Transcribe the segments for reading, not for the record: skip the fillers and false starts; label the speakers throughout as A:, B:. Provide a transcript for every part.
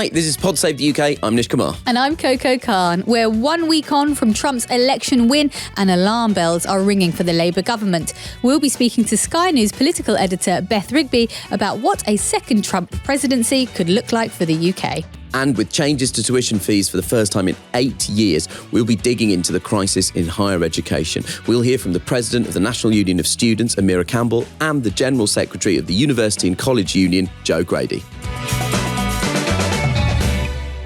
A: Hi, this is Pod Save the UK. I'm Nish Kumar.
B: And I'm Coco Khan. We're 1 week on from Trump's election win and alarm bells are ringing for the Labour government. We'll be speaking to Sky News political editor Beth Rigby about what a second Trump presidency could look like for the UK.
A: And with changes to tuition fees for the first time in 8 years, we'll be digging into the crisis in higher education. We'll hear from the President of the National Union of Students, Amira Campbell, and the General Secretary of the University and College Union, Grady.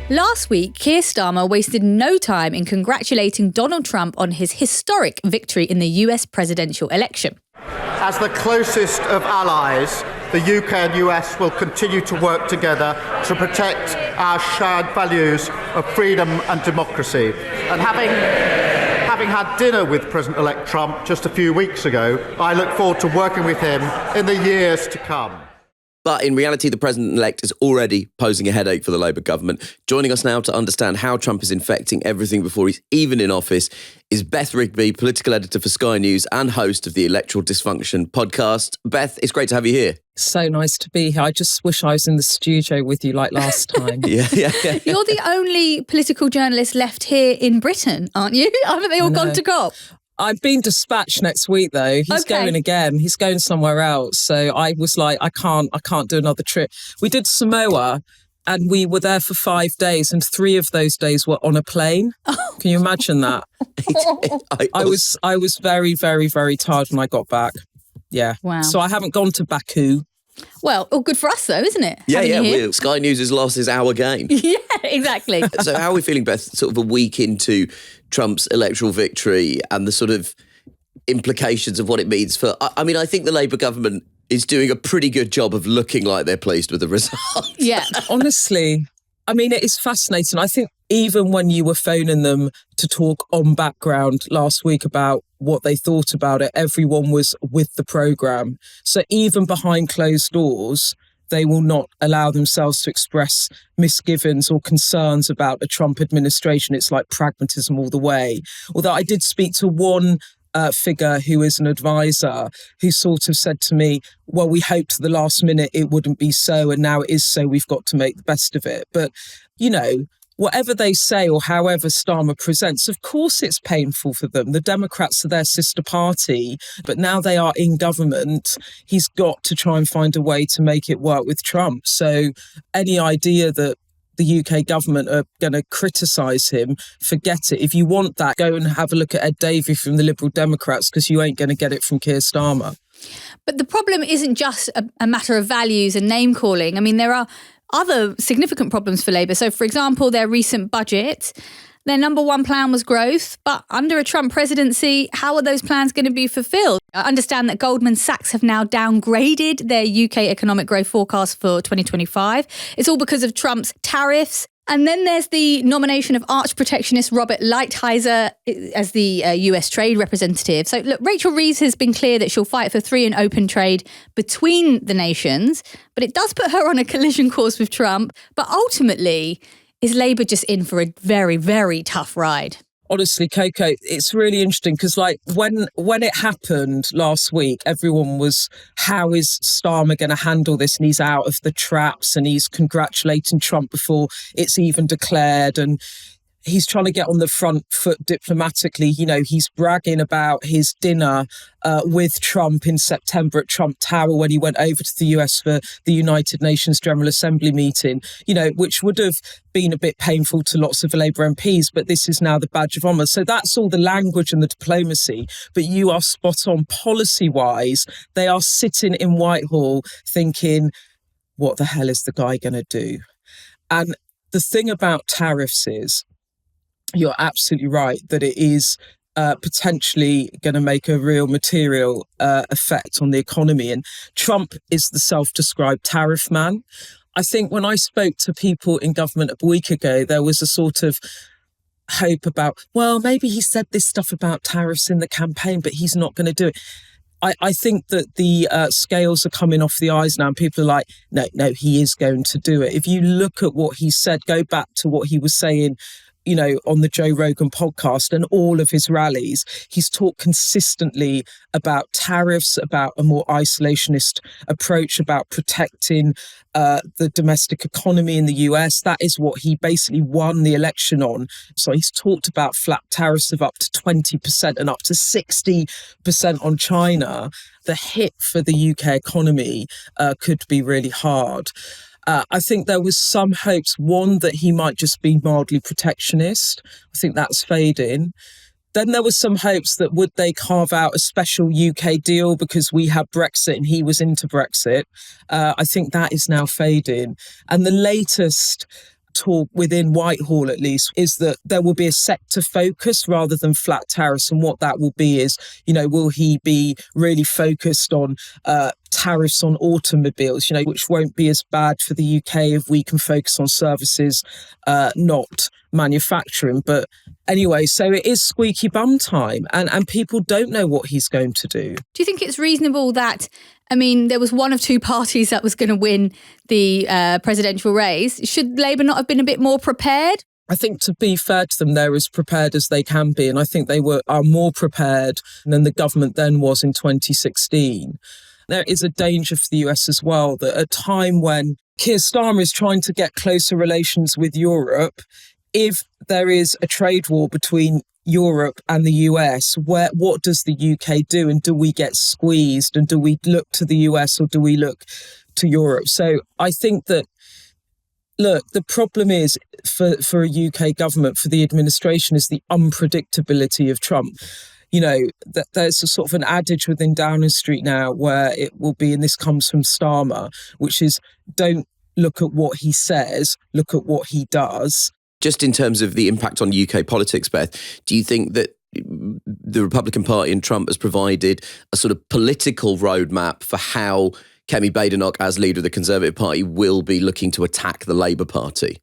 B: Last week, Keir Starmer wasted no time in congratulating Donald Trump on his historic victory in the US presidential election.
C: As the closest of allies, the UK and US will continue to work together to protect our shared values of freedom and democracy. And having had dinner with President-elect Trump just a few weeks ago, I look forward to working with him in the years to come.
A: But in reality, the President-elect is already posing a headache for the Labour government. Joining us now to understand how Trump is infecting everything before he's even in office is Beth Rigby, political editor for Sky News and host of the Electoral Dysfunction podcast. Beth, it's great to have you here.
D: So nice to be here. I just wish I was in the studio with you like last time.
A: Yeah.
B: You're the only political journalist left here in Britain, aren't you? Haven't they all gone to COP?
D: I'm being dispatched next week, though. He's going again. He's going somewhere else. So I was like, I can't do another trip. We did Samoa and we were there for 5 days and 3 of those days were on a plane. Can you imagine that? I was very, very, very tired when I got back. Yeah.
B: Wow.
D: So I haven't gone to Baku.
B: Well, all good for us though, isn't it?
A: Yeah. Sky News has lost is our game.
B: Yeah, exactly.
A: So how are we feeling, Beth, sort of a week into Trump's electoral victory and the sort of implications of what it means for... I mean, I think the Labour government is doing a pretty good job of looking like they're pleased with the result.
B: Yeah.
D: Honestly, I mean, it is fascinating. I think even when you were phoning them to talk on background last week about what they thought about it, everyone was with the programme. So even behind closed doors, they will not allow themselves to express misgivings or concerns about a Trump administration. It's like pragmatism all the way. Although I did speak to one figure who is an advisor who sort of said to me, well, we hoped at the last minute it wouldn't be so, and now it is so, we've got to make the best of it. But, you know, whatever they say or however Starmer presents, of course it's painful for them. The Democrats are their sister party, but now they are in government. He's got to try and find a way to make it work with Trump. So any idea that the UK government are going to criticise him, forget it. If you want that, go and have a look at Ed Davey from the Liberal Democrats, because you ain't going to get it from Keir Starmer.
B: But the problem isn't just a matter of values and name calling. I mean, there are other significant problems for Labour. So, for example, their recent budget, their number one plan was growth. But under a Trump presidency, how are those plans going to be fulfilled? I understand that Goldman Sachs have now downgraded their UK economic growth forecast for 2025. It's all because of Trump's tariffs. And then there's the nomination of arch protectionist Robert Lighthizer as the US trade representative. So look, Rachel Reeves has been clear that she'll fight for free and open trade between the nations, but it does put her on a collision course with Trump. But ultimately, is Labour just in for a very, very tough ride?
D: Honestly, Coco, it's really interesting because, like, when it happened last week, everyone was, how is Starmer going to handle this? And he's out of the traps and he's congratulating Trump before it's even declared. And he's trying to get on the front foot diplomatically. You know, he's bragging about his dinner with Trump in September at Trump Tower when he went over to the US for the United Nations General Assembly meeting, you know, which would have been a bit painful to lots of Labour MPs, but this is now the badge of honour. So that's all the language and the diplomacy. But you are spot on policy-wise. They are sitting in Whitehall thinking, what the hell is the guy going to do? And the thing about tariffs is, you're absolutely right that it is potentially going to make a real material effect on the economy. And Trump is the self-described tariff man. I think when I spoke to people in government a week ago, there was a sort of hope about, well, maybe he said this stuff about tariffs in the campaign, but he's not going to do it. I think that the scales are coming off the eyes now and people are like, no, he is going to do it. If you look at what he said, go back to what he was saying on the Joe Rogan podcast and all of his rallies, he's talked consistently about tariffs, about a more isolationist approach, about protecting the domestic economy in the US. That is what he basically won the election on. So he's talked about flat tariffs of up to 20% and up to 60% on China. The hit for the UK economy could be really hard. I think there was some hopes, one, that he might just be mildly protectionist. I think that's fading. Then there was some hopes that would they carve out a special UK deal because we had Brexit and he was into Brexit. I think that is now fading. And the latest talk within Whitehall, at least, is that there will be a sector focus rather than flat tariffs. And what that will be is, will he be really focused on tariffs on automobiles, which won't be as bad for the UK if we can focus on services, not manufacturing. But anyway, so it is squeaky bum time and people don't know what he's going to do.
B: Do you think it's reasonable that, there was one of two parties that was going to win the presidential race? Should Labour not have been a bit more prepared?
D: I think, to be fair to them, they're as prepared as they can be. And I think they are more prepared than the government then was in 2016. There is a danger for the US as well, that at a time when Keir Starmer is trying to get closer relations with Europe, if there is a trade war between Europe and the US, what does the UK do? And do we get squeezed? And do we look to the US or do we look to Europe? So I think that, look, the problem is for a UK government, for the administration, is the unpredictability of Trump. That there's a sort of an adage within Downing Street now where it will be, and this comes from Starmer, which is don't look at what he says, look at what he does.
A: Just in terms of the impact on UK politics, Beth, do you think that the Republican Party and Trump has provided a sort of political roadmap for how Kemi Badenoch, as leader of the Conservative Party, will be looking to attack the Labour Party?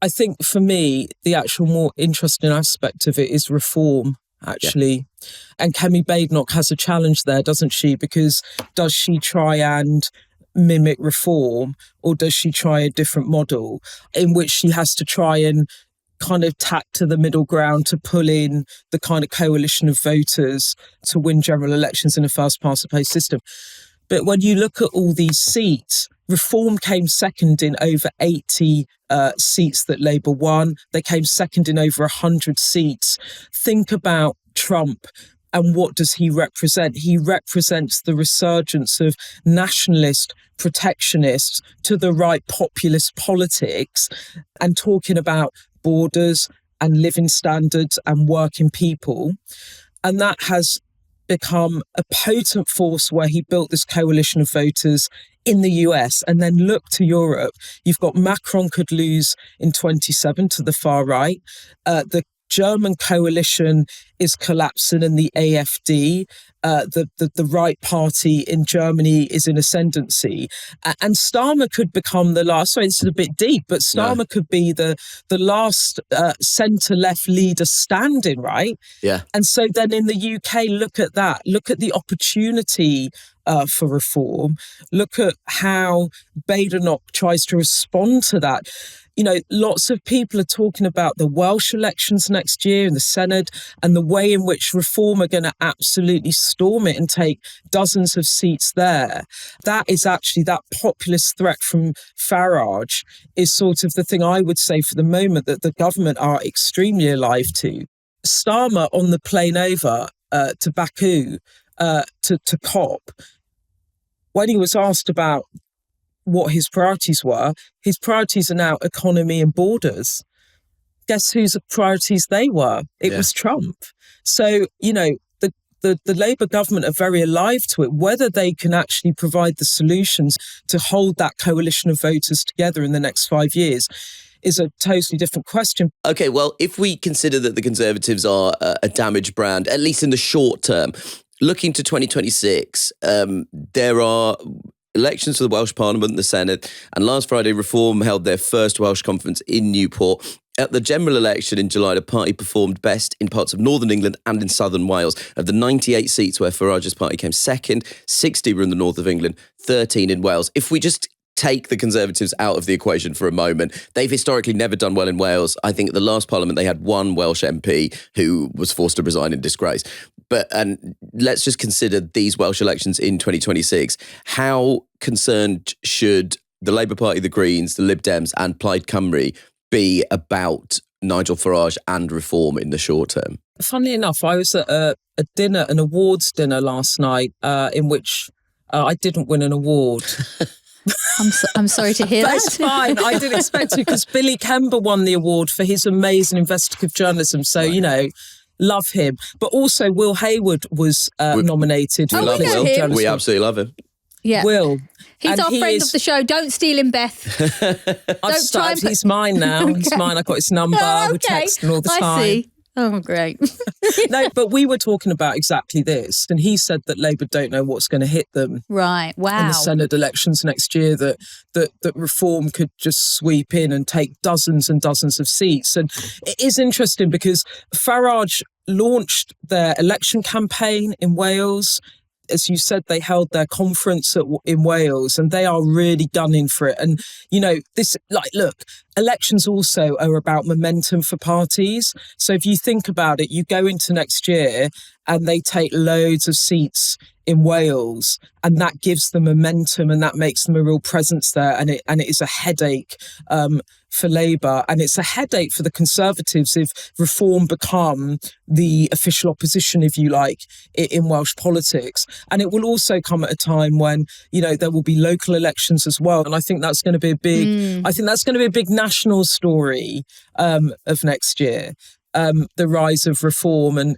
D: I think for me, the actual more interesting aspect of it is reform, actually. Yeah. And Kemi Badenoch has a challenge there, doesn't she? Because does she try and mimic reform, or does she try a different model in which she has to try and kind of tack to the middle ground to pull in the kind of coalition of voters to win general elections in a first-past-the-post system? But when you look at all these seats, Reform came second in over 80 seats that Labour won. They came second in over 100 seats. Think about Trump. And what does he represent? He represents the resurgence of nationalist protectionists to the right populist politics and talking about borders and living standards and working people. And that has become a potent force where he built this coalition of voters in the US. And then look to Europe. You've got Macron could lose in 27 to the far right. The German coalition is collapsing and the AfD, the right party in Germany, is in ascendancy. And Starmer could become the last, sorry, this is a bit deep, but Starmer could be the last centre-left leader standing, right?
A: Yeah.
D: And so then in the UK, look at that. Look at the opportunity for reform. Look at how Badenoch tries to respond to that. You know, lots of people are talking about the Welsh elections next year in the Senate and the way in which Reform are going to absolutely storm it and take dozens of seats there. That is actually, that populist threat from Farage is sort of the thing I would say for the moment that the government are extremely alive to. Starmer on the plane over to Baku, to COP, when he was asked about what his priorities were, his priorities are now economy and borders. Guess whose priorities they were? It was Trump. So, you know, the Labour government are very alive to it. Whether they can actually provide the solutions to hold that coalition of voters together in the next 5 years is a totally different question.
A: Okay, well, if we consider that the Conservatives are a damaged brand, at least in the short term, looking to 2026, there are elections for the Welsh Parliament and the Senate, and last Friday Reform held their first Welsh conference in Newport. At the general election in July, the party performed best in parts of northern England and in southern Wales. Of the 98 seats where Farage's party came second, 60 were in the north of England, 13 in Wales. If we just take the Conservatives out of the equation for a moment. They've historically never done well in Wales. I think at the last Parliament they had one Welsh MP who was forced to resign in disgrace. And let's just consider these Welsh elections in 2026. How concerned should the Labour Party, the Greens, the Lib Dems and Plaid Cymru be about Nigel Farage and reform in the short term?
D: Funnily enough, I was at a dinner, an awards dinner last night in which I didn't win an award.
B: I'm sorry to hear that.
D: That's fine. I didn't expect to, because Billy Kember won the award for his amazing investigative journalism. So, you know, love him. But also Will Hayward was nominated.
A: We love Will. We absolutely love him.
B: Yeah.
D: Will.
B: He's our friend of the show. Don't steal him, Beth.
D: He's mine now. Okay. He's mine. I got his number. We're texting all the time.
B: I see. Oh, great.
D: No, but we were talking about exactly this. And he said that Labour don't know what's going to hit them.
B: Right. Wow.
D: In the Senate elections next year, that reform could just sweep in and take dozens and dozens of seats. And it is interesting because Farage launched their election campaign in Wales. As you said, they held their conference in Wales and they are really gunning for it. And, you know, elections also are about momentum for parties. So if you think about it, you go into next year and they take loads of seats in Wales and that gives them momentum and that makes them a real presence there. And it is a headache for Labour, and it's a headache for the Conservatives if reform become the official opposition, if you like, in Welsh politics. And it will also come at a time when, you know, there will be local elections as well. And I think that's going to be a big national story of next year, the rise of reform. And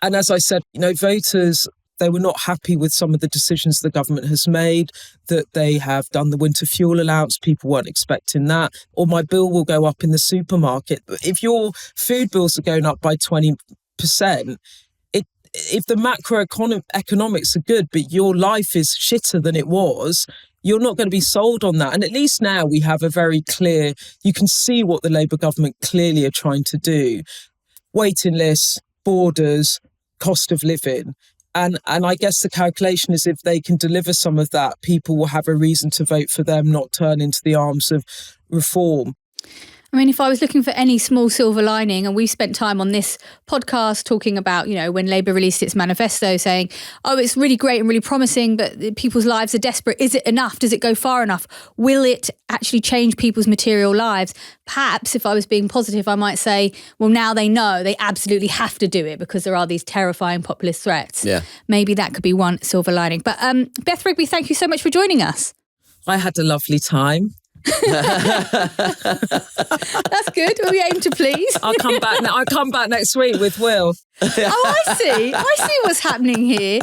D: as I said, you know, voters, they were not happy with some of the decisions the government has made, that they have done the winter fuel allowance. People weren't expecting that. Or my bill will go up in the supermarket. If your food bills are going up by 20%, if the macroeconomics are good, but your life is shitter than it was, you're not going to be sold on that. And at least now we have a very clear, you can see what the Labour government clearly are trying to do. Waiting lists, borders, cost of living. And I guess the calculation is if they can deliver some of that, people will have a reason to vote for them, not turn into the arms of reform.
B: I mean, if I was looking for any small silver lining, and we've spent time on this podcast talking about, you know, when Labour released its manifesto saying, oh, it's really great and really promising, but people's lives are desperate. Is it enough? Does it go far enough? Will it actually change people's material lives? Perhaps if I was being positive, I might say, well, now they know they absolutely have to do it because there are these terrifying populist threats. Yeah. Maybe that could be one silver lining. But Beth Rigby, thank you so much for joining us.
D: I had a lovely time.
B: That's good. We aim to please.
D: I'll come back next week with Will.
B: Oh, I see what's happening here.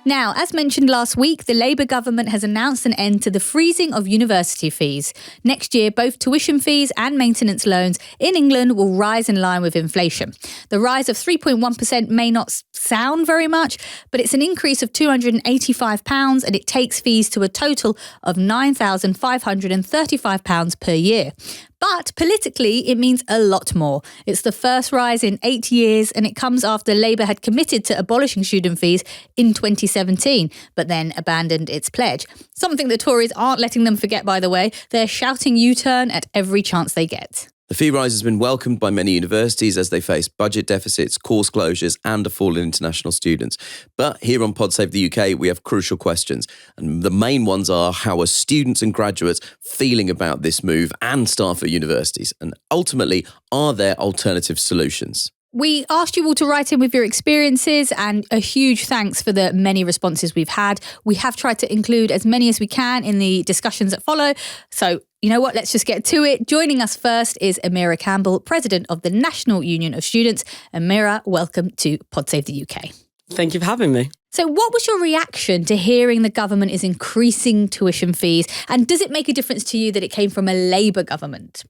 B: Now, as mentioned last week, the Labour government has announced an end to the freezing of university fees. Next year, both tuition fees and maintenance loans in England will rise in line with inflation. The rise of 3.1% may not sound very much, but it's an increase of £285 and it takes fees to a total of £9,535 per year. But politically, it means a lot more. It's the first rise in 8 years, and it comes after Labour had committed to abolishing student fees in 2017, but then abandoned its pledge. Something the Tories aren't letting them forget, by the way. They're shouting U-turn at every chance they get.
A: The fee rise has been welcomed by many universities as they face budget deficits, course closures and a fall in international students. But here on Pod Save the UK, we have crucial questions. And the main ones are, how are students and graduates feeling about this move, and staff at universities? And ultimately, are there alternative solutions?
B: We asked you all to write in with your experiences, and a huge thanks for the many responses we've had. We have tried to include as many as we can in the discussions that follow. So, you know what, let's just get to it. Joining us first is Amira Campbell, President of the National Union of Students. Amira, welcome to Pod Save the UK.
E: Thank you for having me.
B: So what was your reaction to hearing the government is increasing tuition fees? And does it make a difference to you that it came from a Labour government?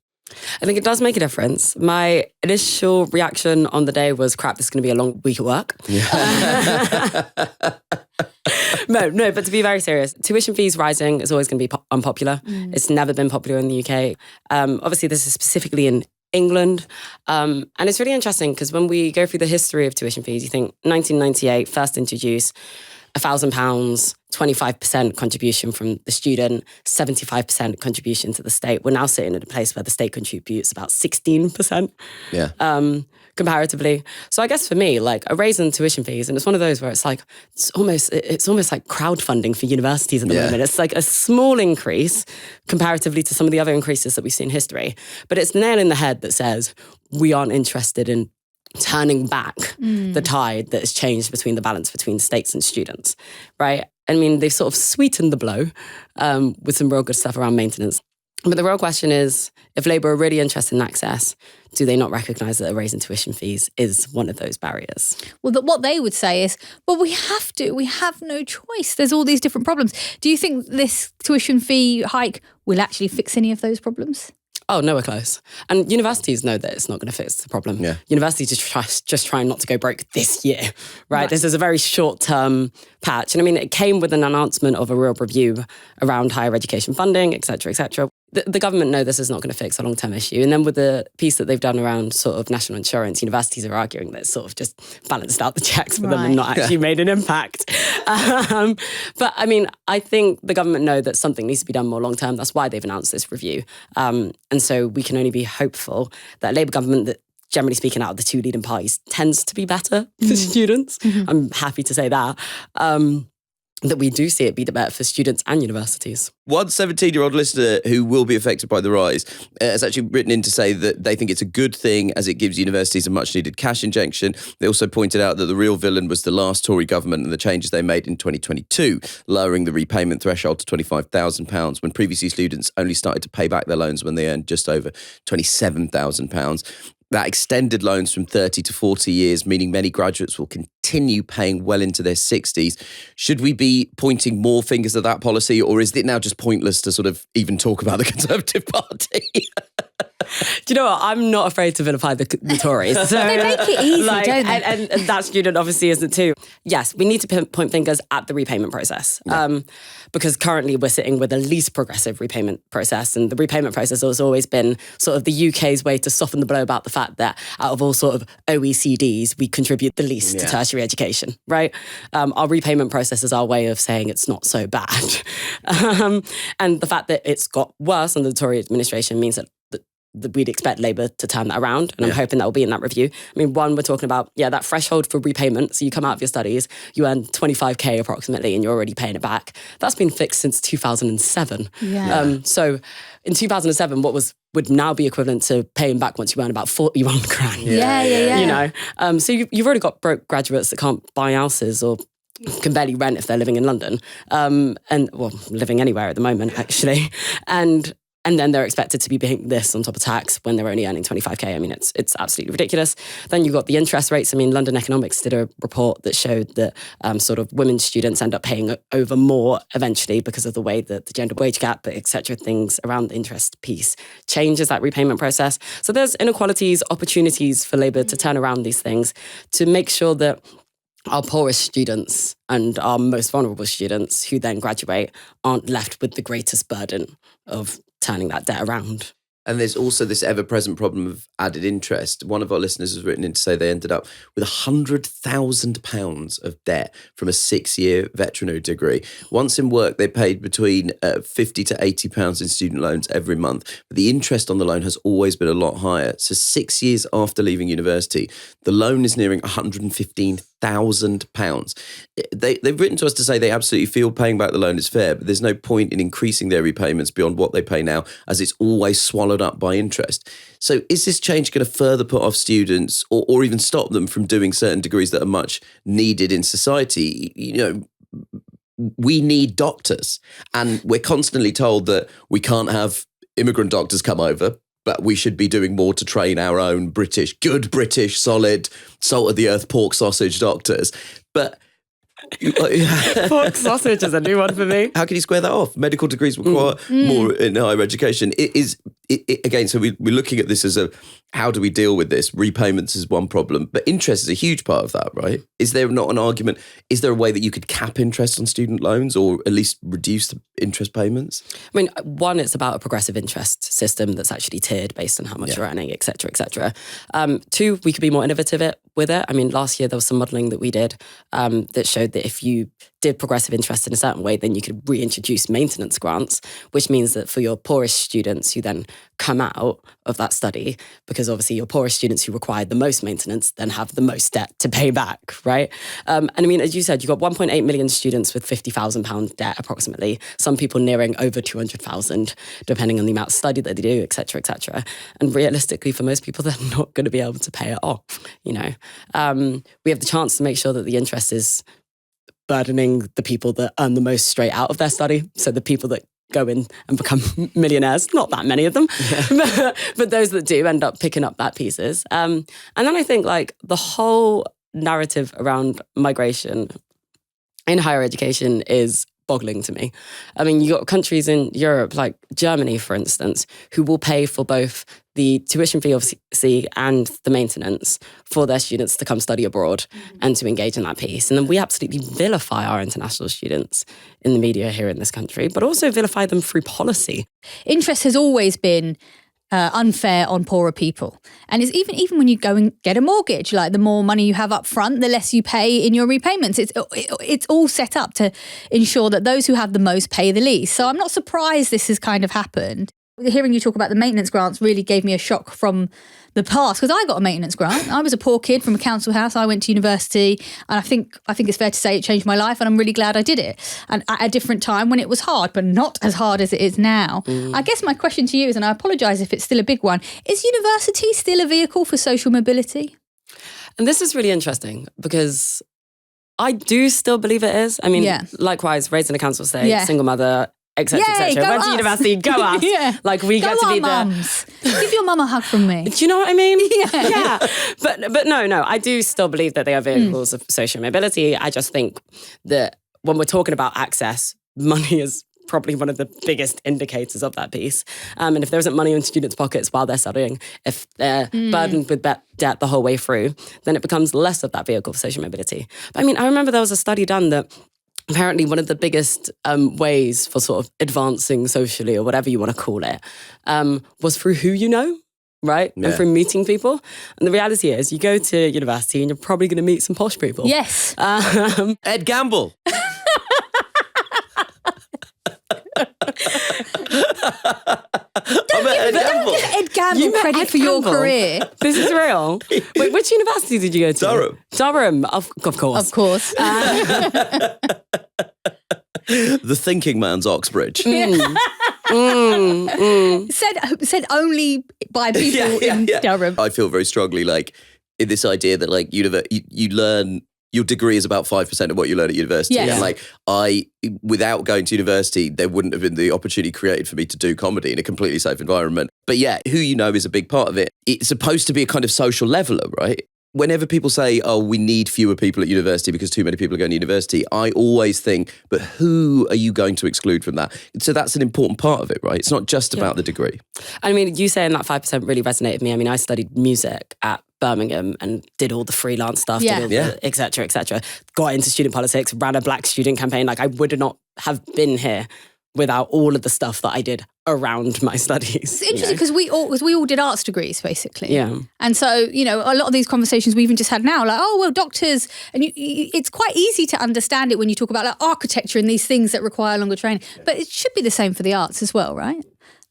E: I think it does make a difference. My initial reaction on the day was, crap, this is going to be a long week at work. Yeah. No, but to be very serious, tuition fees rising is always going to be unpopular. It's never been popular in the UK. Obviously, this is specifically in England. And it's really interesting because when we go through the history of tuition fees, you think 1998, first introduced, £1,000, 25% contribution from the student, 75% contribution to the state. We're now sitting in a place where the state contributes about 16%. Comparatively. So I guess for me, like a raise in tuition fees, and it's one of those where it's like, it's almost like crowdfunding for universities at the moment. It's like a small increase comparatively to some of the other increases that we've seen in history. But it's the nail in the head that says we aren't interested in turning back the tide that has changed between the balance between states and students, right? I mean, they've sort of sweetened the blow with some real good stuff around maintenance. But the real question is, if Labour are really interested in access, do they not recognise that a raise in tuition fees is one of those barriers?
B: Well, what they would say is, well, we have no choice. There's all these different problems. Do you think this tuition fee hike will actually fix any of those problems?
E: Oh, nowhere close. And universities know that it's not going to fix the problem. Yeah. Universities just trying not to go broke this year, right? This is a very short-term patch. And I mean, it came with an announcement of a real review around higher education funding, et cetera, et cetera. The government know this is not going to fix a long-term issue. And then with the piece that they've done around sort of national insurance, universities are arguing that it's sort of just balanced out the checks for them and not actually made an impact. But I mean, I think the government know that something needs to be done more long-term. That's why they've announced this review. And so we can only be hopeful that a Labour government that, generally speaking, out of the two leading parties, tends to be better for students. I'm happy to say that. That we do see it be better for students and universities.
A: One 17-year-old listener who will be affected by the rise has actually written in to say that they think it's a good thing as it gives universities a much-needed cash injection. They also pointed out that the real villain was the last Tory government and the changes they made in 2022, lowering the repayment threshold to £25,000 when previously students only started to pay back their loans when they earned just over £27,000. That extended loans from 30 to 40 years, meaning many graduates will continue paying well into their 60s. Should we be pointing more fingers at that policy, or is it now just pointless to sort of even talk about the Conservative Party?
E: Do you know what? I'm not afraid to vilify the Tories. So,
B: they make it easy, don't they?
E: And that student obviously isn't too. Yes, we need to point fingers at the repayment process. Because currently we're sitting with the least progressive repayment process. And the repayment process has always been sort of the UK's way to soften the blow about the fact that out of all sort of OECDs, we contribute the least to tertiary education, right? Our repayment process is our way of saying it's not so bad. And the fact that it's got worse under the Tory administration means that we'd expect Labour to turn that around. And I'm hoping that will be in that review. I mean, one, we're talking about, that threshold for repayment. So you come out of your studies, you earn 25k approximately, and you're already paying it back. That's been fixed since 2007. So in 2007, what would now be equivalent to paying back once you earn about 41 grand. You know? So you've already got broke graduates that can't buy houses or can barely rent if they're living in London. Living anywhere at the moment, actually. And then they're expected to be paying this on top of tax when they're only earning 25k. I mean, it's absolutely ridiculous. Then you've got the interest rates. I mean, London Economics did a report that showed that sort of women students end up paying over more eventually because of the way that the gender wage gap, et cetera, things around the interest piece changes that repayment process. So there's inequalities, opportunities for Labour to turn around these things to make sure that our poorest students and our most vulnerable students who then graduate aren't left with the greatest burden of turning that debt around.
A: And there's also this ever-present problem of added interest. One of our listeners has written in to say they ended up with £100,000 of debt from a 6-year veterinary degree. Once in work, they paid between £50 to £80 in student loans every month. But the interest on the loan has always been a lot higher. So 6 years after leaving university, the loan is nearing £115,000. They've written to us to say they absolutely feel paying back the loan is fair, but there's no point in increasing their repayments beyond what they pay now, as it's always swallowed up by interest. So is this change going to further put off students or even stop them from doing certain degrees that are much needed in society? You know, we need doctors, and we're constantly told that we can't have immigrant doctors come over, but we should be doing more to train our own good British, solid, salt of the earth pork sausage doctors. But
E: pork sausage is a new one for me.
A: How can you square that off? Medical degrees require more in higher education. Is again, so we're looking at this as how do we deal with this? Repayments is one problem, but interest is a huge part of that, right? Is there not an argument? Is there a way that you could cap interest on student loans or at least reduce the interest payments?
E: I mean, one, it's about a progressive interest system that's actually tiered based on how much you're earning, et cetera, et cetera. Two, we could be more innovative with it. I mean, last year there was some modelling that we did that showed that if you did progressive interest in a certain way, then you could reintroduce maintenance grants, which means that for your poorest students who then come out of that study, because obviously your poorest students who required the most maintenance then have the most debt to pay back, right? And I mean, as you said, you've got 1.8 million students with £50,000 debt approximately, some people nearing over 200,000, depending on the amount of study that they do, et cetera, et cetera. And realistically, for most people, they're not going to be able to pay it off, you know. We have the chance to make sure that the interest is burdening the people that earn the most straight out of their study. So the people that go in and become millionaires, not that many of them, but those that do end up picking up that pieces. And then I think like the whole narrative around migration in higher education is boggling to me. I mean, you got countries in Europe like Germany, for instance, who will pay for both the tuition fee obviously and the maintenance for their students to come study abroad and to engage in that piece. And then we absolutely vilify our international students in the media here in this country, but also vilify them through policy.
B: Interest has always been unfair on poorer people. And it's even when you go and get a mortgage, like the more money you have up front, the less you pay in your repayments. It's all set up to ensure that those who have the most pay the least. So I'm not surprised this has kind of happened. Hearing you talk about the maintenance grants really gave me a shock from the past, because I got a maintenance grant. I was a poor kid from a council house. I went to university, and I think it's fair to say it changed my life, and I'm really glad I did it. And at a different time when it was hard, but not as hard as it is now. I guess my question to you is, and I apologise if it's still a big one, is university still a vehicle for social mobility?
E: And this is really interesting because I do still believe it is. I mean, likewise, raised in a council estate, single mother, etc., etc. Went to university, go us. Like we get to be
B: mums. Give your mum a hug from me.
E: Do you know what I mean? Yeah. But no, I do still believe that they are vehicles of social mobility. I just think that when we're talking about access, money is probably one of the biggest indicators of that piece. And if there isn't money in students' pockets while they're studying, if they're burdened with debt the whole way through, then it becomes less of that vehicle for social mobility. But I mean, I remember there was a study done that apparently one of the biggest ways for sort of advancing socially, or whatever you want to call it, was through who you know, right? Yeah. And through meeting people. And the reality is you go to university and you're probably going to meet some posh people.
B: Yes.
A: Ed Gamble.
B: Don't give Ed Gamble credit for your career.
E: This is real. Wait, which university did you go to?
A: Durham,
E: of course.
B: Of course.
A: The thinking man's Oxbridge.
B: Said only by people in Durham.
A: I feel very strongly like in this idea that like you learn. Your degree is about 5% of what you learn at university.
B: Yes.
A: And like without going to university, there wouldn't have been the opportunity created for me to do comedy in a completely safe environment. But yeah, who you know is a big part of it. It's supposed to be a kind of social leveler, right? Whenever people say, oh, we need fewer people at university because too many people are going to university, I always think, but who are you going to exclude from that? So that's an important part of it, right? It's not just about the degree.
E: I mean, you saying that 5% really resonated with me. I mean, I studied music at Birmingham and did all the freelance stuff, et cetera, et cetera. Got into student politics, ran a black student campaign. Like I would not have been here without all of the stuff that I did around my studies.
B: It's interesting because we all did arts degrees, basically.
E: Yeah.
B: And so, you know, a lot of these conversations we even just had now, like, oh, well, doctors, and it's quite easy to understand it when you talk about like architecture and these things that require longer training. But it should be the same for the arts as well, right?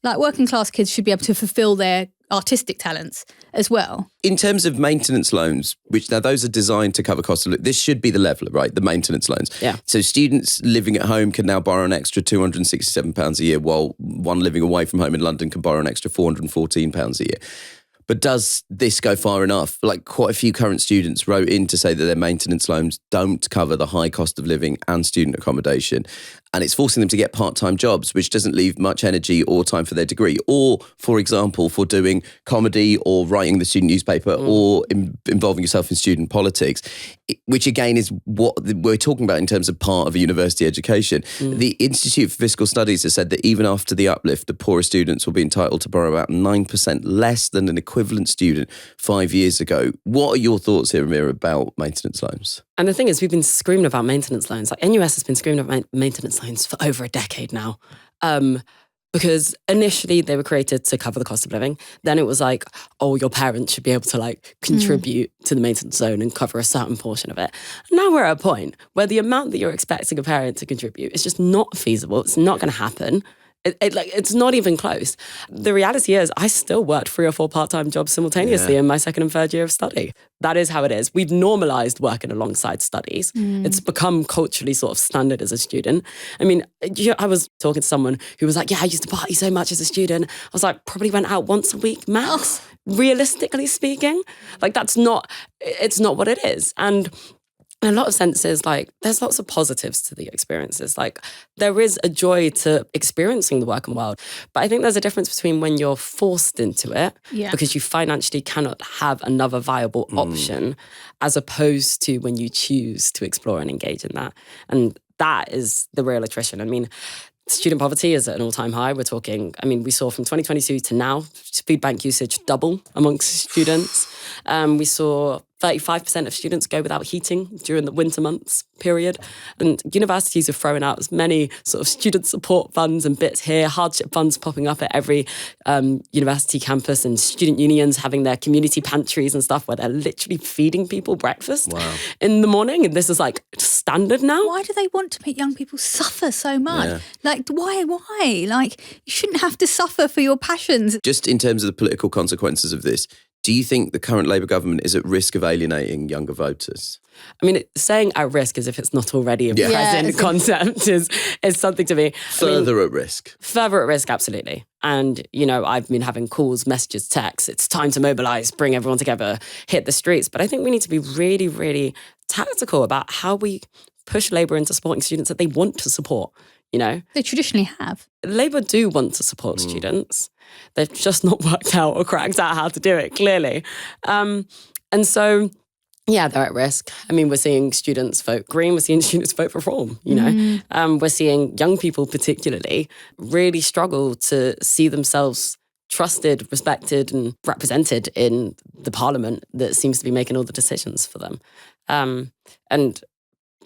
B: Like working class kids should be able to fulfill their artistic talents as well.
A: In terms of maintenance loans, which now those are designed to cover costs of living, this should be the leveler, right? The maintenance loans.
E: Yeah.
A: So students living at home can now borrow an extra £267 a year, while one living away from home in London can borrow an extra £414 a year. But does this go far enough? Like quite a few current students wrote in to say that their maintenance loans don't cover the high cost of living and student accommodation. and it's forcing them to get part-time jobs, which doesn't leave much energy or time for their degree. Or, for example, for doing comedy or writing the student newspaper or involving yourself in student politics, which again is what we're talking about in terms of part of a university education. The Institute for Fiscal Studies has said that even after the uplift, the poorer students will be entitled to borrow about 9% less than an equivalent student 5 years ago. What are your thoughts here, Amira, about maintenance loans?
E: And the thing is, we've been screaming about maintenance loans. Like NUS has been screaming about maintenance loans for over a decade now. Because initially they were created to cover the cost of living. Then it was like, oh, your parents should be able to like contribute to the maintenance loan and cover a certain portion of it. Now we're at a point where the amount that you're expecting a parent to contribute is just not feasible. It's not going to happen. It's not even close. The reality is I still worked 3 or 4 part-time jobs simultaneously in my second and third year of study. That is how it is. We've normalised working alongside studies. It's become culturally sort of standard as a student. I mean, I was talking to someone who was like, yeah, I used to party so much as a student. I was like, probably went out once a week max, realistically speaking. Like it's not what it is. And in a lot of senses, like there's lots of positives to the experiences. Like there is a joy to experiencing the working world. But I think there's a difference between when you're forced into it because you financially cannot have another viable option, as opposed to when you choose to explore and engage in that. And that is the real attrition. I mean, student poverty is at an all-time high. We're talking, I mean, we saw from 2022 to now, food bank usage double amongst students. We saw 35% of students go without heating during the winter months period. And universities have thrown out as many sort of student support funds and bits here, hardship funds popping up at every university campus, and student unions having their community pantries and stuff where they're literally feeding people breakfast in the morning. And this is like standard now.
B: Why do they want to make young people suffer so much?
A: Yeah.
B: Like, why? Like, you shouldn't have to suffer for your passions.
A: Just in terms of the political consequences of this, do you think the current Labour government is at risk of alienating younger voters?
E: I mean, saying at risk as if it's not already a present concept is something to me.
A: Further at risk?
E: Further at risk, absolutely. And, you know, I've been having calls, messages, texts. It's time to mobilise, bring everyone together, hit the streets. But I think we need to be really, really tactical about how we push Labour into supporting students that they want to support, you know?
B: They traditionally have.
E: Labour do want to support students. They've just not worked out or cracked out how to do it, clearly. And so, yeah, they're at risk. I mean, we're seeing students vote Green. We're seeing students vote for Reform, you know. We're seeing young people particularly really struggle to see themselves trusted, respected and represented in the parliament that seems to be making all the decisions for them. And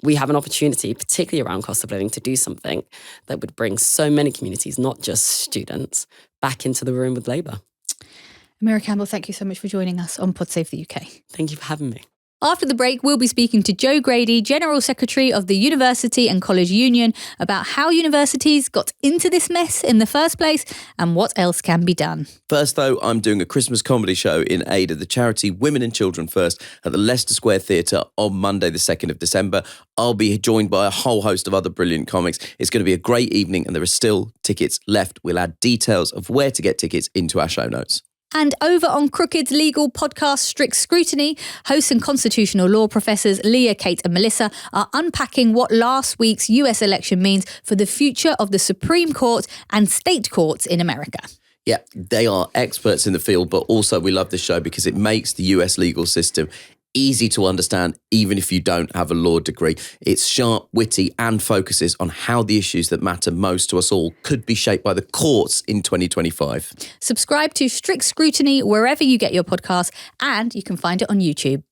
E: we have an opportunity, particularly around cost of living, to do something that would bring so many communities, not just students, back into the room with Labour.
B: Amira Campbell, thank you so much for joining us on Pod Save the UK.
E: Thank you for having me.
B: After the break, we'll be speaking to Joe Grady, General Secretary of the University and College Union, about how universities got into this mess in the first place and what else can be done.
A: First, though, I'm doing a Christmas comedy show in aid of the charity Women and Children First at the Leicester Square Theatre on Monday, the 2nd of December. I'll be joined by a whole host of other brilliant comics. It's going to be a great evening and there are still tickets left. We'll add details of where to get tickets into our show notes.
B: And over on Crooked's legal podcast, Strict Scrutiny, hosts and constitutional law professors Leah, Kate and Melissa are unpacking what last week's US election means for the future of the Supreme Court and state courts in America.
A: Yeah, they are experts in the field, but also we love this show because it makes the US legal system easy to understand, even if you don't have a law degree. It's sharp, witty, and focuses on how the issues that matter most to us all could be shaped by the courts in 2025.
B: Subscribe to Strict Scrutiny wherever you get your podcasts, and you can find it on YouTube.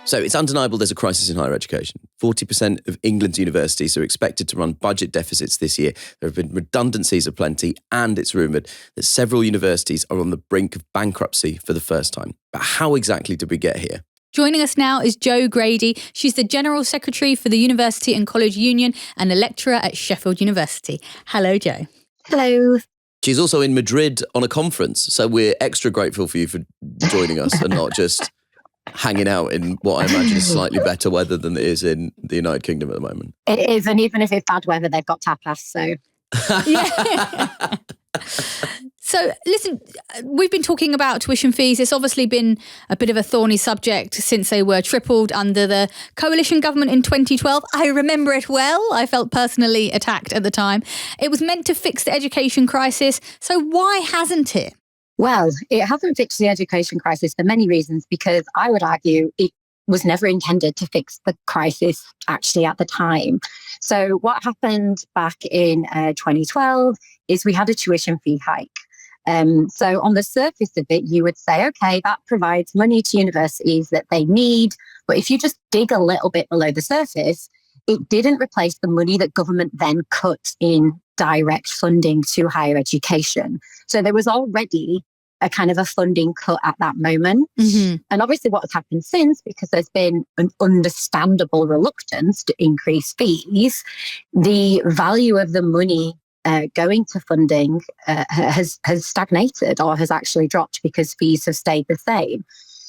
A: So it's undeniable there's a crisis in higher education. 40% of England's universities are expected to run budget deficits this year. There have been redundancies aplenty, and it's rumoured that several universities are on the brink of bankruptcy for the first time. But how exactly did we get here?
B: Joining us now is Jo Grady. She's the General Secretary for the University and College Union and a lecturer at Sheffield University. Hello, Jo.
F: Hello.
A: She's also in Madrid on a conference, so we're extra grateful for you for joining us and not just hanging out in what I imagine is slightly better weather than it is in the United Kingdom at the moment.
F: It is, and even if it's bad weather, they've got tapas, so...
B: Yeah. So, listen, we've been talking about tuition fees. It's obviously been a bit of a thorny subject since they were tripled under the coalition government in 2012. I remember it well. I felt personally attacked at the time. It was meant to fix the education crisis. So why hasn't it?
F: Well, it hasn't fixed the education crisis for many reasons, because I would argue it was never intended to fix the crisis actually at the time. So what happened back in 2012 is we had a tuition fee hike. So on the surface of it, you would say, okay, that provides money to universities that they need. But if you just dig a little bit below the surface, it didn't replace the money that government then cut in direct funding to higher education. So there was already a kind of a funding cut at that moment. Mm-hmm. And obviously what has happened since, because there's been an understandable reluctance to increase fees, the value of the money going to funding has stagnated or has actually dropped because fees have stayed the same.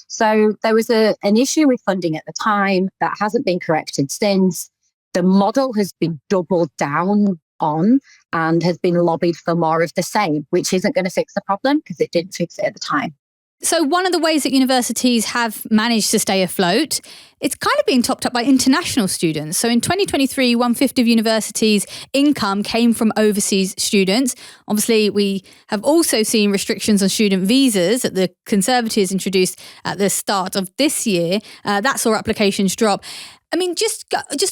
F: So there was an issue with funding at the time that hasn't been corrected since. The model has been doubled down on and has been lobbied for more of the same, which isn't going to fix the problem because it didn't fix it at the time.
B: So one of the ways that universities have managed to stay afloat, it's kind of being topped up by international students. So in 2023, 1/5 of universities' income came from overseas students. Obviously, we have also seen restrictions on student visas that the Conservatives introduced at the start of this year. That saw applications drop. I mean, just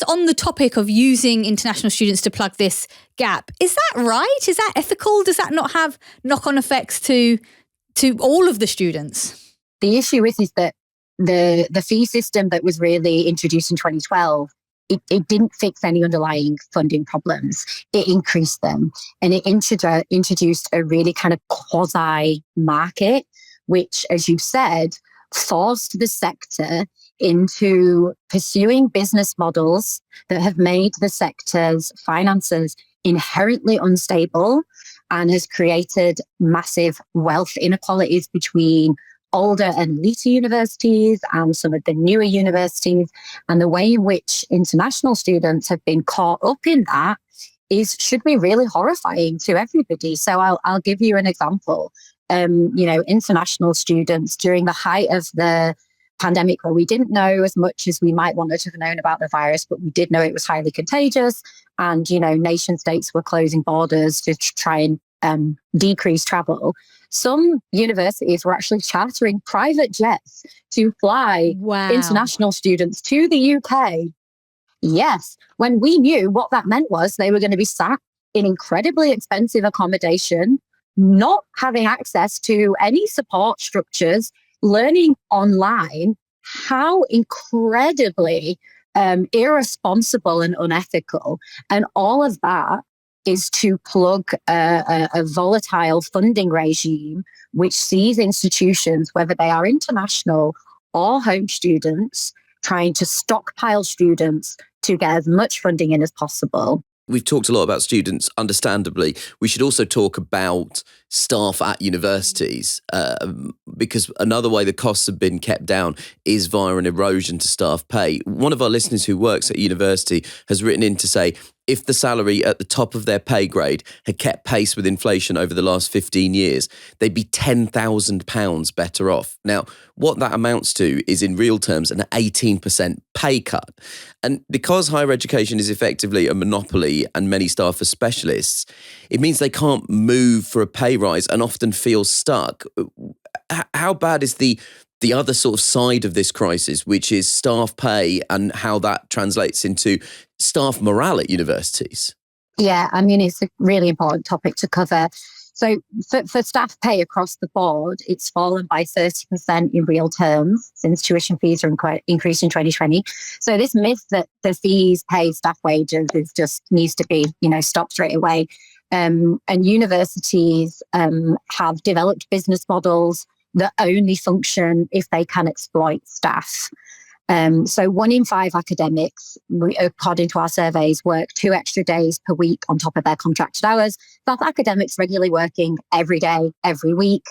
B: on the topic of using international students to plug this gap, is that right? Is that ethical? Does that not have knock-on effects to all of the students?
F: The issue is that the fee system that was really introduced in 2012, it didn't fix any underlying funding problems. It increased them, and it introduced a really kind of quasi-market, which, as you said, forced the sector into pursuing business models that have made the sector's finances inherently unstable and has created massive wealth inequalities between older and elite universities and some of the newer universities. And the way in which international students have been caught up in that should be really horrifying to everybody. So I'll give you an example. International students during the height of the pandemic, where we didn't know as much as we might want to have known about the virus, but we did know it was highly contagious. And, nation states were closing borders to try and decrease travel. Some universities were actually chartering private jets to fly international students to the UK. Yes, when we knew what that meant was they were going to be sat in incredibly expensive accommodation, not having access to any support structures, learning online. How incredibly irresponsible and unethical. And all of that is to plug a volatile funding regime which sees institutions, whether they are international or home students, trying to stockpile students to get as much funding in as possible.
A: We've talked a lot about students, understandably. We should also talk about staff at universities, because another way the costs have been kept down is via an erosion to staff pay. One of our listeners who works at university has written in to say, if the salary at the top of their pay grade had kept pace with inflation over the last 15 years, they'd be £10,000 better off. Now, what that amounts to is, in real terms, an 18% pay cut. And because higher education is effectively a monopoly and many staff are specialists, it means they can't move for a pay rise and often feel stuck. How bad is the other sort of side of this crisis, which is staff pay and how that translates into staff morale at universities?
F: Yeah, I mean, it's a really important topic to cover. So for staff pay across the board, it's fallen by 30% in real terms since tuition fees are increased in 2020. So this myth that the fees pay staff wages needs to be, stopped straight away. And universities have developed business models that only function if they can exploit staff. So 1 in 5 academics, according to our surveys, work 2 extra days per week on top of their contracted hours. That's academics regularly working every day, every week.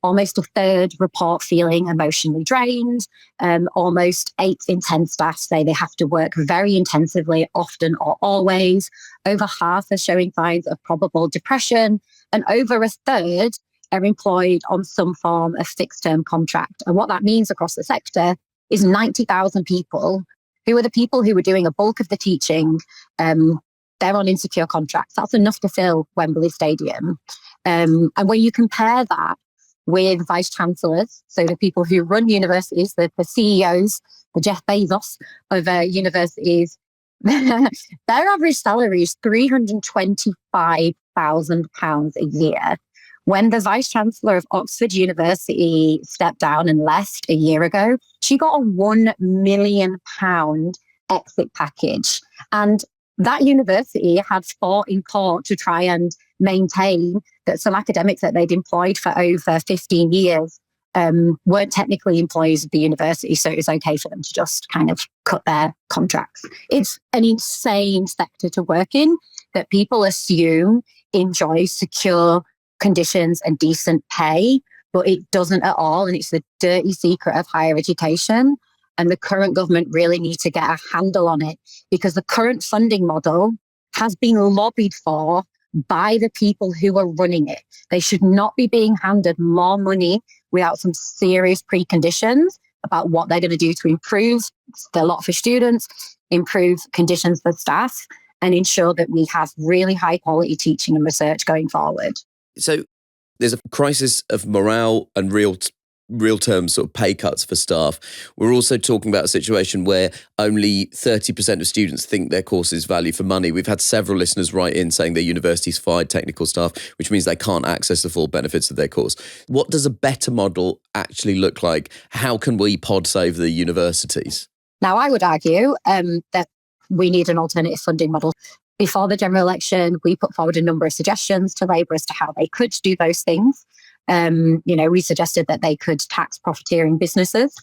F: Almost a third report feeling emotionally drained. Almost 8 in 10 staff say they have to work very intensively, often or always. Over half are showing signs of probable depression. And over a third are employed on some form of fixed-term contract. And what that means across the sector is 90,000 people who are the people who are doing a bulk of the teaching. They're on insecure contracts. That's enough to fill Wembley Stadium. And when you compare that with vice chancellors, so the people who run universities, the CEOs, the Jeff Bezos of universities, their average salary is £325,000 a year. When the vice chancellor of Oxford University stepped down and left a year ago, she got a £1 million exit package. And that university had fought in court to try and maintain that some academics that they'd employed for over 15 years weren't technically employees of the university, so it was okay for them to just kind of cut their contracts. It's an insane sector to work in that people assume enjoys secure conditions and decent pay, but it doesn't at all, and it's the dirty secret of higher education. And the current government really need to get a handle on it, because the current funding model has been lobbied for by the people who are running it. They should not be being handed more money without some serious preconditions about what they're going to do to improve the lot for students, improve conditions for staff, and ensure that we have really high quality teaching and research going forward.
A: So there's a crisis of morale and real terms sort of pay cuts for staff. We're also talking about a situation where only 30% of students think their course is value for money. We've had several listeners write in saying their universities fired technical staff, which means they can't access the full benefits of their course. What does a better model actually look like? How can we pod save the universities?
F: Now, I would argue that we need an alternative funding model. Before the general election, we put forward a number of suggestions to Labour as to how they could do those things. We suggested that they could tax profiteering businesses.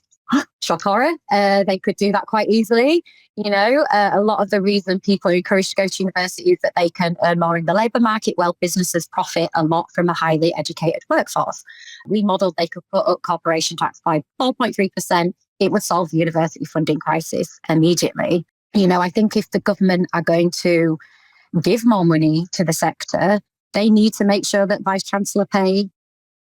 F: Shock horror. They could do that quite easily. A lot of the reason people are encouraged to go to university is that they can earn more in the labour market. Well, businesses profit a lot from a highly educated workforce. We modelled they could put up corporation tax by 12.3%. It would solve the university funding crisis immediately. I think if the government are going to give more money to the sector, they need to make sure that vice chancellor pay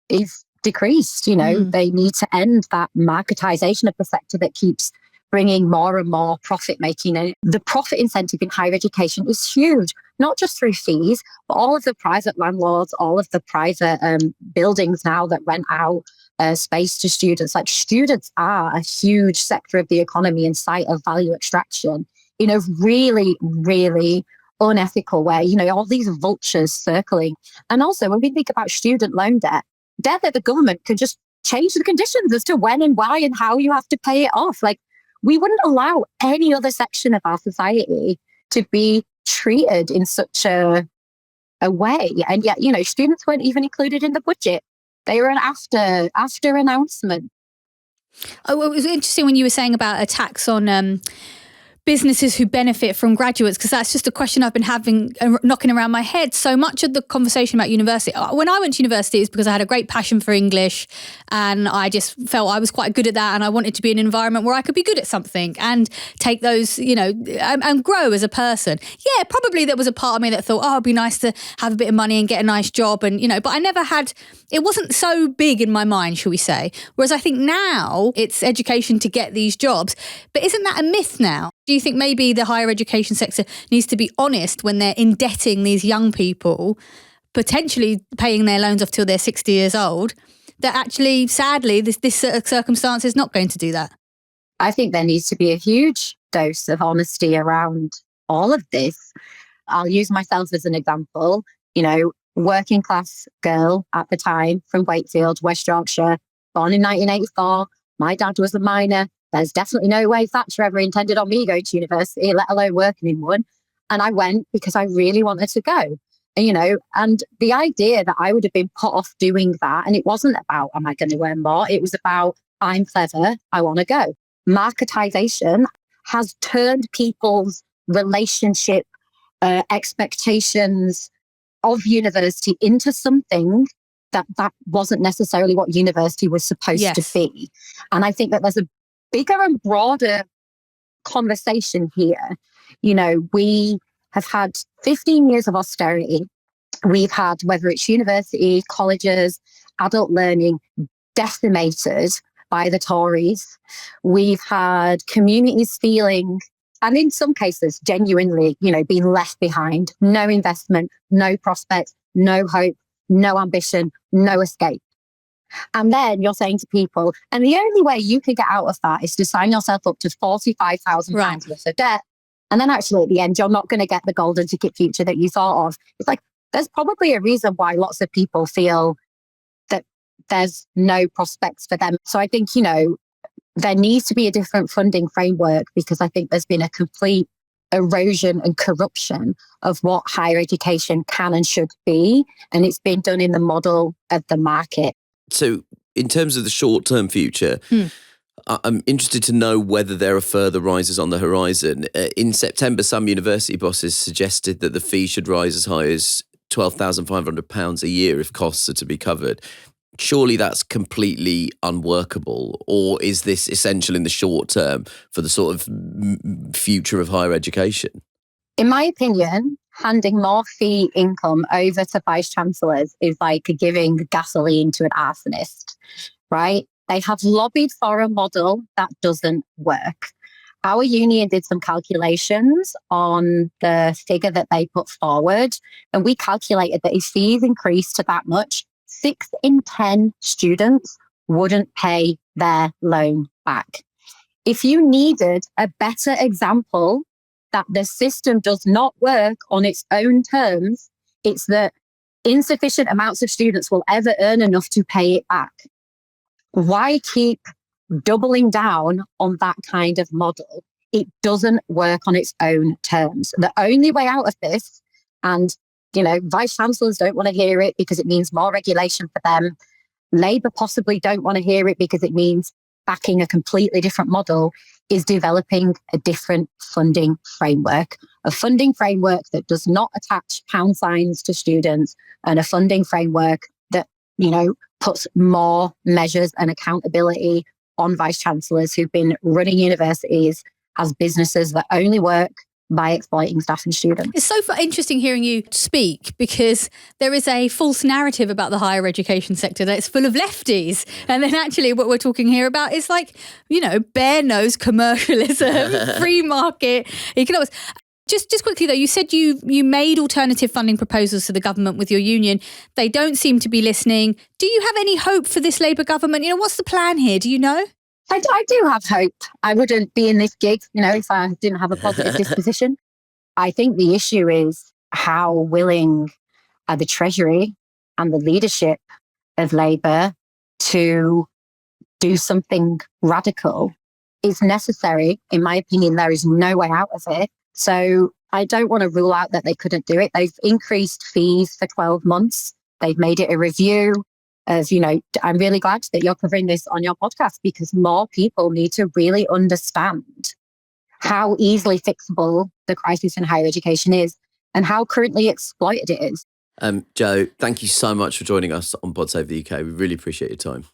F: is decreased. They need to end that marketisation of the sector that keeps bringing more and more profit making. And the profit incentive in higher education is huge, not just through fees, but all of the private landlords, all of the private buildings now that rent out space to students. Like, students are a huge sector of the economy and site of value extraction in a really, really unethical way. All these vultures circling. And also, when we think about student loan debt that the government can just change the conditions as to when and why and how you have to pay it off. Like, we wouldn't allow any other section of our society to be treated in such a way. And yet, students weren't even included in the budget. They were an after announcement.
B: Oh, it was interesting when you were saying about a tax on businesses who benefit from graduates, because that's just a question I've been having knocking around my head. So much of the conversation about university, when I went to university, it was because I had a great passion for English and I just felt I was quite good at that, and I wanted to be in an environment where I could be good at something and take those, and grow as a person. Yeah, probably there was a part of me that thought, it'd be nice to have a bit of money and get a nice job, and but I never had, it wasn't so big in my mind, shall we say. Whereas I think now it's education to get these jobs. But isn't that a myth now? Do you think maybe the higher education sector needs to be honest when they're indebting these young people, potentially paying their loans off till they're 60 years old, that actually, sadly, this circumstance is not going to do that?
F: I think there needs to be a huge dose of honesty around all of this. I'll use myself as an example. Working class girl at the time from Wakefield, West Yorkshire, born in 1984. My dad was a miner. There's definitely no way Thatcher ever intended on me going to university, let alone working in one. And I went because I really wanted to go, and the idea that I would have been put off doing that, and it wasn't about, am I going to earn more? It was about, I'm clever, I want to go. Marketisation has turned people's relationship expectations of university into something that wasn't necessarily what university was supposed to be. And I think that there's a bigger and broader conversation here. We have had 15 years of austerity. We've had, whether it's university, colleges, adult learning decimated by the Tories. We've had communities feeling, and in some cases, genuinely, being left behind. No investment, no prospects, no hope, no ambition, no escape. And then you're saying to people, and the only way you can get out of that is to sign yourself up to £45,000 worth of debt. And then actually at the end, you're not going to get the golden ticket future that you thought of. It's like, there's probably a reason why lots of people feel that there's no prospects for them. So I think, there needs to be a different funding framework, because I think there's been a complete erosion and corruption of what higher education can and should be. And it's been done in the model of the market.
A: So in terms of the short-term future, I'm interested to know whether there are further rises on the horizon. In September, some university bosses suggested that the fee should rise as high as £12,500 a year if costs are to be covered. Surely that's completely unworkable, or is this essential in the short term for the sort of future of higher education?
F: In my opinion, handing more fee income over to vice-chancellors is like giving gasoline to an arsonist, right? They have lobbied for a model that doesn't work. Our union did some calculations on the figure that they put forward, and we calculated that if fees increased to that much, 6 in 10 students wouldn't pay their loan back. If you needed a better example that the system does not work on its own terms, it's that insufficient amounts of students will ever earn enough to pay it back. Why keep doubling down on that kind of model? It doesn't work on its own terms. The only way out of this, and vice chancellors don't want to hear it because it means more regulation for them. Labour possibly don't want to hear it because it means backing a completely different model, is developing a different funding framework. A funding framework that does not attach pound signs to students, and a funding framework that, puts more measures and accountability on vice chancellors who've been running universities as businesses that only work by exploiting staff and students.
B: It's so interesting hearing you speak, because there is a false narrative about the higher education sector that it's full of lefties. And then actually what we're talking here about is bare-nosed commercialism, free market economics. Just quickly though, you said you made alternative funding proposals to the government with your union. They don't seem to be listening. Do you have any hope for this Labour government? What's the plan here? Do you know?
F: I do have hope. I wouldn't be in this gig, if I didn't have a positive disposition. I think the issue is how willing are the Treasury and the leadership of Labour to do something radical. It's necessary. In my opinion, there is no way out of it. So I don't want to rule out that they couldn't do it. They've increased fees for 12 months. They've made it a review. As I'm really glad that you're covering this on your podcast, because more people need to really understand how easily fixable the crisis in higher education is and how currently exploited it is.
A: Jo, thank you so much for joining us on Pod Save the UK. We really appreciate your time.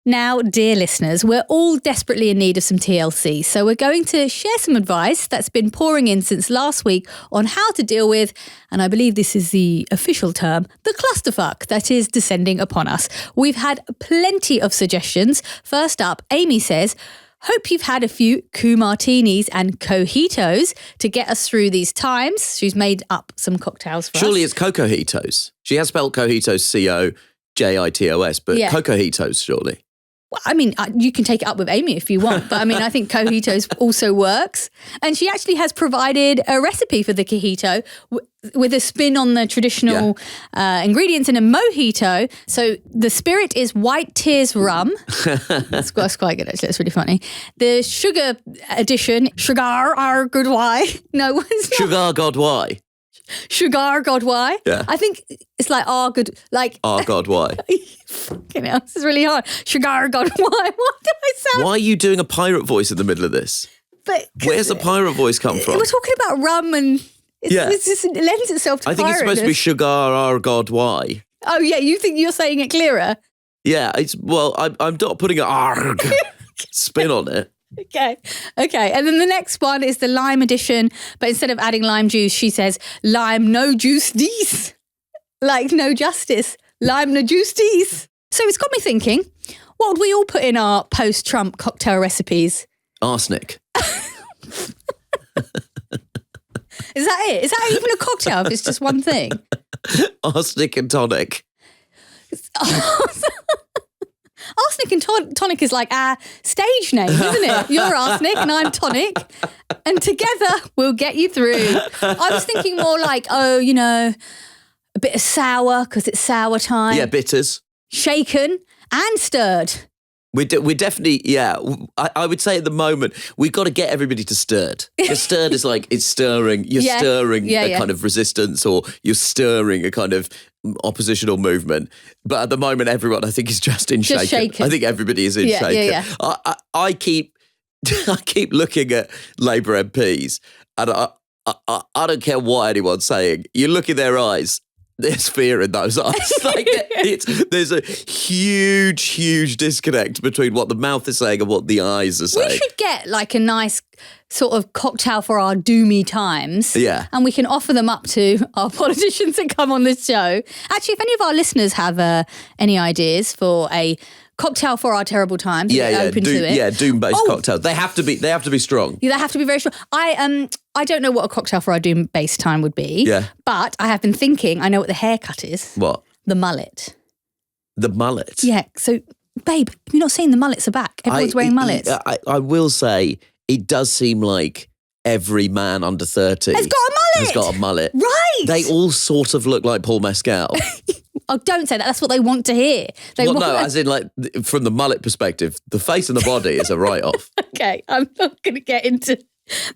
B: Now, dear listeners, we're all desperately in need of some TLC, so we're going to share some advice that's been pouring in since last week on how to deal with, and I believe this is the official term, the clusterfuck that is descending upon us. We've had plenty of suggestions. First up, Amy says, hope you've had a few coup martinis and cojitos to get us through these times. She's made up some cocktails for us.
A: Surely it's cocojitos. She has spelled cojitos C-O-J-I-T-O-S, but
B: Yeah.
A: cocojitos, surely.
B: Well, I mean, you can take it up with Amy if you want, but I mean, I think cojitos also works. And she actually has provided a recipe for the cojito with a spin on the traditional ingredients in a mojito. So the spirit is white tears rum. That's quite good, actually. That's really funny. The sugar addition, sugar are good why. No, what's that?
A: Sugar God, why?
B: Sugar God why?
A: Yeah.
B: I think it's like good, like.
A: Oh God, why?
B: Fucking hell, this is really hard. Sugar God why? What do I sound?
A: Why are you doing a pirate voice in the middle of this?
B: But
A: Where's the pirate voice come from?
B: we're talking about rum and it lends itself to
A: I think it's supposed to be sugar our God, why?
B: Oh yeah, you think you're saying it clearer?
A: Yeah, I'm not putting an arg spin on it.
B: Okay. And then the next one is the lime edition, but instead of adding lime juice, she says lime no juice these. like no justice, lime no justice. So it's got me thinking, what would we all put in our post-Trump cocktail recipes?
A: Arsenic.
B: Is that it? Is that even a cocktail if it's just one thing?
A: Arsenic and tonic.
B: Arsenic and tonic is like our stage name, isn't it? You're arsenic and I'm tonic. And together we'll get you through. I was thinking more like, a bit of sour because it's sour time.
A: Yeah, bitters.
B: Shaken and stirred.
A: We're definitely, I would say at the moment, we've got to get everybody to stirred. Because stirred is like, it's stirring. You're stirring a kind of resistance, or you're stirring a kind of oppositional movement. But at the moment, everyone, I think, is just in shaken. I think everybody is in shaken.
B: Yeah.
A: I keep looking at Labour MPs, and I don't care what anyone's saying. You look in their eyes, there's fear in those eyes. Like there's a huge disconnect between what the mouth is saying and what the eyes are saying.
B: We should get like a nice sort of cocktail for our doomy times.
A: Yeah.
B: And we can offer them up to our politicians that come on this show. Actually, if any of our listeners have any ideas for a cocktail for our terrible times, open to it.
A: Yeah, doom-based cocktails. They have to be strong.
B: Yeah, they have to be very strong. I don't know what a cocktail for our doom-based time would be.
A: Yeah.
B: But I have been thinking, I know what the haircut is.
A: What?
B: The mullet.
A: The mullet?
B: Yeah. So, babe, have you not seen the mullets are back? Everyone's wearing mullets.
A: I will say, it does seem like every man under 30
B: has got a mullet. Right.
A: They all sort of look like Paul Mescal.
B: Oh, don't say that. That's what they want to hear.
A: As in, like, from the mullet perspective, the face and the body is a write-off.
B: Okay, I'm not going to get into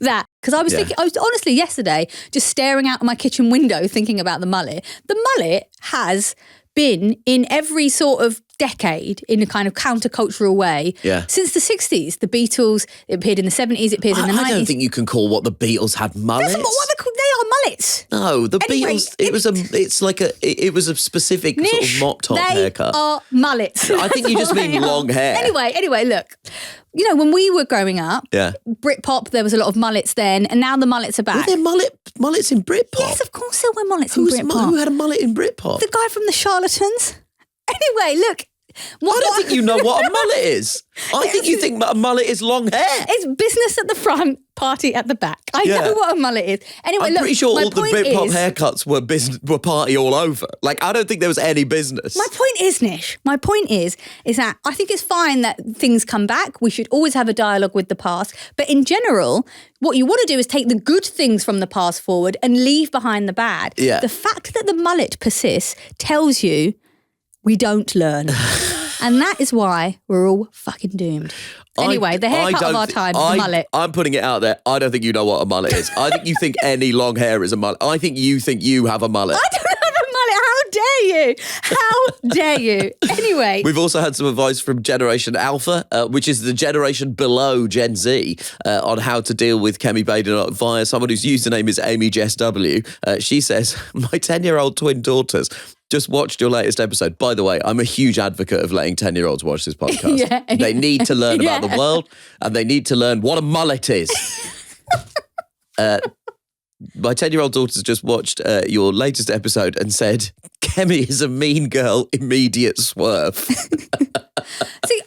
B: that. Because I was thinking, I was honestly yesterday just staring out of my kitchen window thinking about the mullet. The mullet has been in every sort of decade in a kind of countercultural way since the 60s. The Beatles, it appeared in the 70s, it appeared in the 90s.
A: I don't think you can call what the Beatles had mullets.
B: That's what they're called. They are mullets.
A: No, the Beatles, it was a specific
B: Nish,
A: sort of mop top haircut.
B: They are mullets.
A: I think you just mean long hair.
B: Anyway, look. You know, when we were growing up, Britpop, there was a lot of mullets then, and now the mullets are back.
A: Were there mullets in Britpop?
B: Yes, of course there were mullets in Britpop.
A: Who had a mullet in Britpop?
B: The guy from the Charlatans. Anyway, look.
A: I don't think you know what a mullet is. I think you think a mullet is long hair.
B: It's business at the front, party at the back. I know what a mullet is. Anyway,
A: I'm pretty sure all the Britpop haircuts were party all over. Like, I don't think there was any business.
B: My point is, Nish, is that I think it's fine that things come back. We should always have a dialogue with the past. But in general, what you want to do is take the good things from the past forward and leave behind the bad.
A: Yeah.
B: The fact that the mullet persists tells you we don't learn. And that is why we're all fucking doomed. Anyway, the haircut of our time, the mullet.
A: I'm putting it out there. I don't think you know what a mullet is. I think you think any long hair is a mullet. I think you have a mullet.
B: I don't have a mullet. How dare you? How dare you? Anyway.
A: We've also had some advice from Generation Alpha, which is the generation below Gen Z, on how to deal with Kemi Badenoch via someone whose username is Amy Jess W. She says, my 10-year-old twin daughters just watched your latest episode. By the way, I'm a huge advocate of letting 10-year-olds watch this podcast. They need to learn about the world, and they need to learn what a mullet is. My 10-year-old daughters just watched your latest episode and said, Kemi is a mean girl, immediate swerve.
B: See,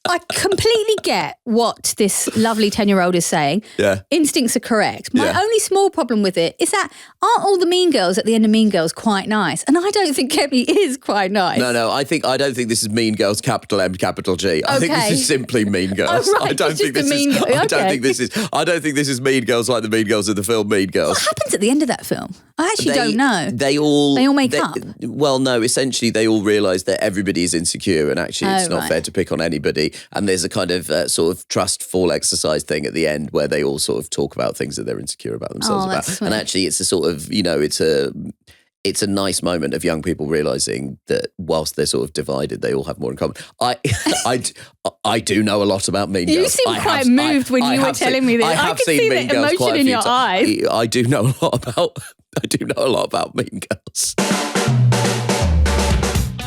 B: I completely get what this lovely 10-year-old is saying.
A: Yeah.
B: Instincts are correct. My only small problem with it is that aren't all the mean girls at the end of Mean Girls quite nice? And I don't think Kemi is quite nice.
A: No, I don't think this is Mean Girls, capital M, capital G. I think this is simply Mean Girls.
B: Oh, right. I don't think this
A: is Mean Girls like the Mean Girls in the film Mean Girls.
B: What happens at the end of that film? I actually don't know.
A: They all
B: make up?
A: Well, no, essentially they all realise that everybody is insecure and actually it's not fair to pick on anybody. And there's a kind of sort of trust fall exercise thing at the end where they all sort of talk about things that they're insecure about themselves about.
B: Sweet.
A: And actually it's a sort of, it's a nice moment of young people realising that whilst they're sort of divided, they all have more in common. I do know a lot lot about Mean Girls.
B: You seemed quite moved when you were telling me this. I could see the emotion in your eyes.
A: I do know a lot about Mean Girls.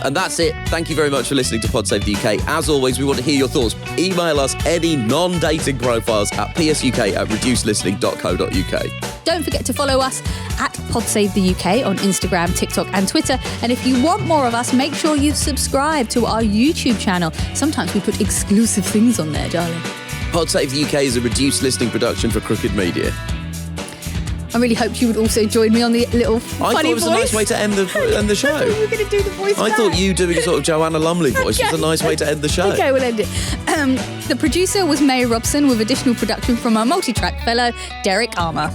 A: And that's it. Thank you very much for listening to Pod Save the UK. As always, we want to hear your thoughts. Email us any non-dating profiles at psuk@reducelistening.co.uk.
B: Don't forget to follow us at PodSaveTheUK on Instagram, TikTok and Twitter. And if you want more of us, make sure you subscribe to our YouTube channel. Sometimes we put exclusive things on there, darling.
A: Pod Save the UK is a reduced listening production for Crooked Media.
B: I really hoped you would also join me on the little funny voice.
A: I thought it was a nice way to end the show.
B: I thought you were going to do the voice
A: I
B: back.
A: thought you doing a sort of Joanna Lumley voice was a nice way to end the show.
B: Okay, we'll end it. The producer was May Robson with additional production from our multi-track fellow, Derek Armour.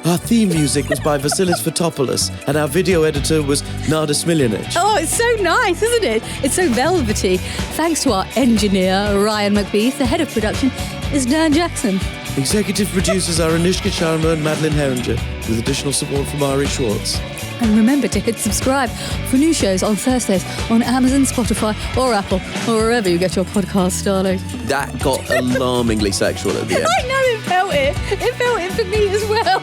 A: Our theme music was by Vasilis Fotopoulos and our video editor was Nada Smiljanic.
B: Oh, it's so nice, isn't it? It's so velvety. Thanks to our engineer, Ryan McBeath. The head of production is Dan Jackson.
A: Executive producers are Anishka Sharma and Madeline Herringer, with additional support from Ari Schwartz.
B: And remember to hit subscribe for new shows on Thursdays on Amazon, Spotify or Apple or wherever you get your podcasts, darling.
A: That got alarmingly sexual at the end.
B: I know, it felt it. It felt it for me as well.